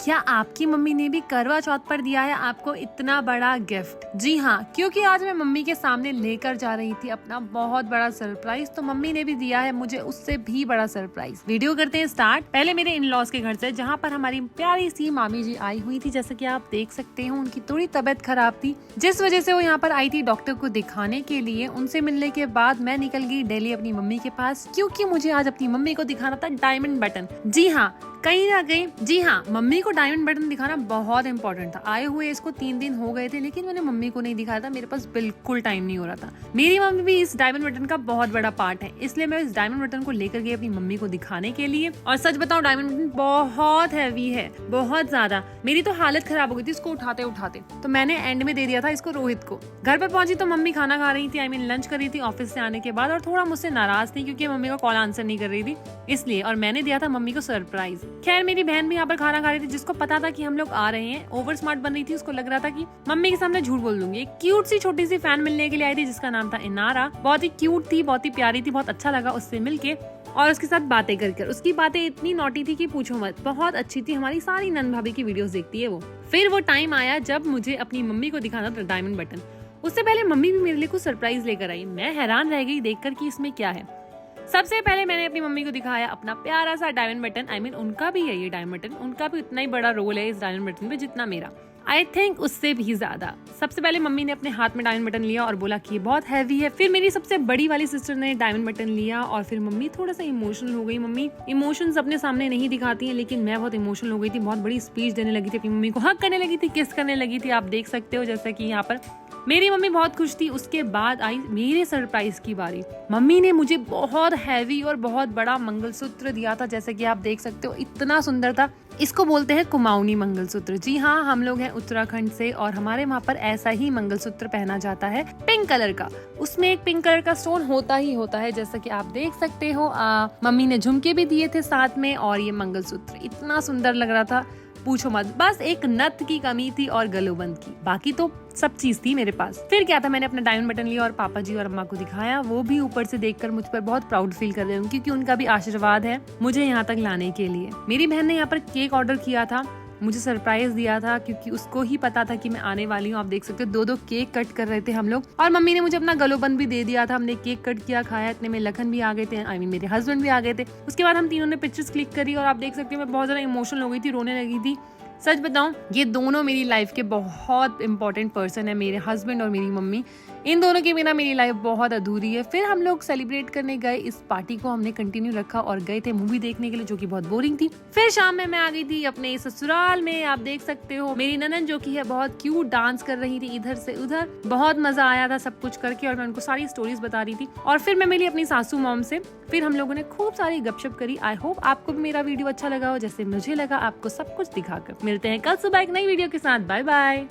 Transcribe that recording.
क्या आपकी मम्मी ने भी करवा चौथ पर दिया है आपको इतना बड़ा गिफ्ट? जी हाँ, क्योंकि आज मैं मम्मी के सामने लेकर जा रही थी अपना बहुत बड़ा सरप्राइज, तो मम्मी ने भी दिया है मुझे उससे भी बड़ा सरप्राइज। वीडियो करते हैं स्टार्ट। पहले मेरे इन लॉज के घर से, जहाँ पर हमारी प्यारी सी मामी जी आई हुई थी। जैसे कि आप देख सकते हो उनकी थोड़ी तबीयत खराब थी, जिस वजह से वो यहाँ पर आई थी डॉक्टर को दिखाने के लिए। उनसे मिलने के बाद मैं निकल गई दिल्ली अपनी मम्मी के पास, क्योंकि मुझे आज अपनी मम्मी को दिखाना था डायमंड बटन। जी हाँ, कहीं ना कहीं, जी हाँ, मम्मी को डायमंड बटन दिखाना बहुत इंपॉर्टेंट था। आए हुए इसको 3 दिन हो गए थे, लेकिन मैंने मम्मी को नहीं दिखाया था, मेरे पास बिल्कुल टाइम नहीं हो रहा था। मेरी मम्मी भी इस डायमंड बटन का बहुत बड़ा पार्ट है, इसलिए मैं इस डायमंड बटन को लेकर गई अपनी मम्मी को दिखाने के लिए। और सच बताऊं, डायमंड बटन बहुत हैवी है, बहुत ज्यादा। मेरी तो हालत खराब हो गई थी इसको उठाते उठाते, तो मैंने एंड में दे दिया था इसको रोहित को। घर पर पहुंची तो मम्मी खाना खा रही थी, लंच कर रही थी ऑफिस से आने के बाद, और थोड़ा मुझसे नाराज थी क्योंकि मम्मी का कॉल आंसर नहीं कर रही थी इसलिए। और मैंने दिया था मम्मी को सरप्राइज। खैर, मेरी बहन भी यहाँ पर खाना खा रही थी, जिसको पता था कि हम लोग आ रहे हैं। ओवर स्मार्ट बन रही थी, उसको लग रहा था कि मम्मी के सामने झूठ बोल दूंगी। एक क्यूट सी छोटी सी फैन मिलने के लिए आई थी, जिसका नाम था इनारा। बहुत ही क्यूट थी, बहुत ही प्यारी थी, बहुत अच्छा लगा उससे मिलके और उसके साथ बातें कर। उसकी बातें इतनी नॉटी थी कि पूछो मत, बहुत अच्छी थी। हमारी सारी नंद भाभी की वीडियोस देखती है वो। फिर वो टाइम आया जब मुझे अपनी मम्मी को दिखाना था डायमंड बटन। उससे पहले मम्मी भी मेरे लिए कुछ सरप्राइज लेकर आई। मैं हैरान रह गई देखकर कि इसमें क्या है। सबसे पहले मैंने अपनी मम्मी को दिखाया अपना प्यारा सा डायमंड बटन। उनका भी है ये डायमंड बटन, उनका भी उतना ही बड़ा रोल है इस डायमंड बटन पे जितना मेरा। आई थिंक उससे भी ज्यादा। सबसे पहले मम्मी ने अपने हाथ में डायमंड बटन लिया और बोला कि ये बहुत हैवी है। फिर मेरी सबसे बड़ी वाली सिस्टर ने डायमंड बटन लिया और फिर मम्मी थोड़ा सा इमोशनल हो गई। मम्मी इमोशंस अपने सामने नहीं दिखाती हैं, लेकिन मैं बहुत इमोशनल हो गई थी। बहुत बड़ी स्पीच देने लगी थी, अपनी मम्मी को हग करने लगी थी, किस करने लगी थी। आप देख सकते हो जैसा कि यहाँ पर मेरी मम्मी बहुत खुश थी। उसके बाद आई मेरे सरप्राइज की बारी। मम्मी ने मुझे बहुत हैवी और बहुत बड़ा मंगलसूत्र दिया था, जैसे कि आप देख सकते हो इतना सुंदर था। इसको बोलते हैं कुमाऊनी मंगलसूत्र। जी हाँ, हम लोग हैं उत्तराखंड से और हमारे वहाँ पर ऐसा ही मंगलसूत्र पहना जाता है, पिंक कलर का। उसमें एक पिंक कलर का स्टोन होता ही होता है, जैसा कि आप देख सकते हो। मम्मी ने झुमके भी दिए थे साथ में, और ये मंगलसूत्र इतना सुंदर लग रहा था, पूछो मत। बस एक नथ की कमी थी और गलोबंद की, बाकी तो सब चीज थी मेरे पास। फिर क्या था, मैंने अपना डायमंड बटन लिया और पापा जी और अम्मा को दिखाया। वो भी ऊपर से देखकर मुझ पर बहुत प्राउड फील कर रहे होंगे, क्योंकि उनका भी आशीर्वाद है मुझे यहाँ तक लाने के लिए। मेरी बहन ने यहाँ पर केक ऑर्डर किया था, मुझे सरप्राइज दिया था, क्योंकि उसको ही पता था कि मैं आने वाली हूँ। आप देख सकते हो 2-2 केक कट कर रहे थे हम लोग, और मम्मी ने मुझे अपना गलोबंद भी दे दिया था। हमने केक कट किया, खाया। इतने में लखन भी आ गए थे, मेरे हस्बैंड भी आ गए थे। उसके बाद हम तीनों ने पिक्चर्स क्लिक करी और आप देख सकते हो मैं बहुत ज्यादा इमोशनल हो गई थी, रोने लगी थी। सच बताऊं, ये दोनों मेरी लाइफ के बहुत इंपॉर्टेंट पर्सन है, मेरे हस्बैंड और मेरी मम्मी। इन दोनों के बिना मेरी लाइफ बहुत अधूरी है। फिर हम लोग सेलिब्रेट करने गए, इस पार्टी को हमने कंटिन्यू रखा और गए थे मूवी देखने के लिए, जो कि बहुत बोरिंग थी। फिर शाम में मैं आ गई थी अपने ससुराल में। आप देख सकते हो मेरी ननद जो की है बहुत क्यूट डांस कर रही थी इधर से उधर। बहुत मजा आया था सब कुछ करके, और मैं उनको सारी स्टोरीज बता रही थी। और फिर मैं मिली अपनी सासू मॉम से। फिर हम लोगों ने खूब सारी गपशप करी। आई होप आपको भी मेरा वीडियो अच्छा लगा हो, जैसे मुझे लगा आपको सब कुछ दिखाकर। मिलते हैं कल सुबह एक नई वीडियो के साथ। Bye bye.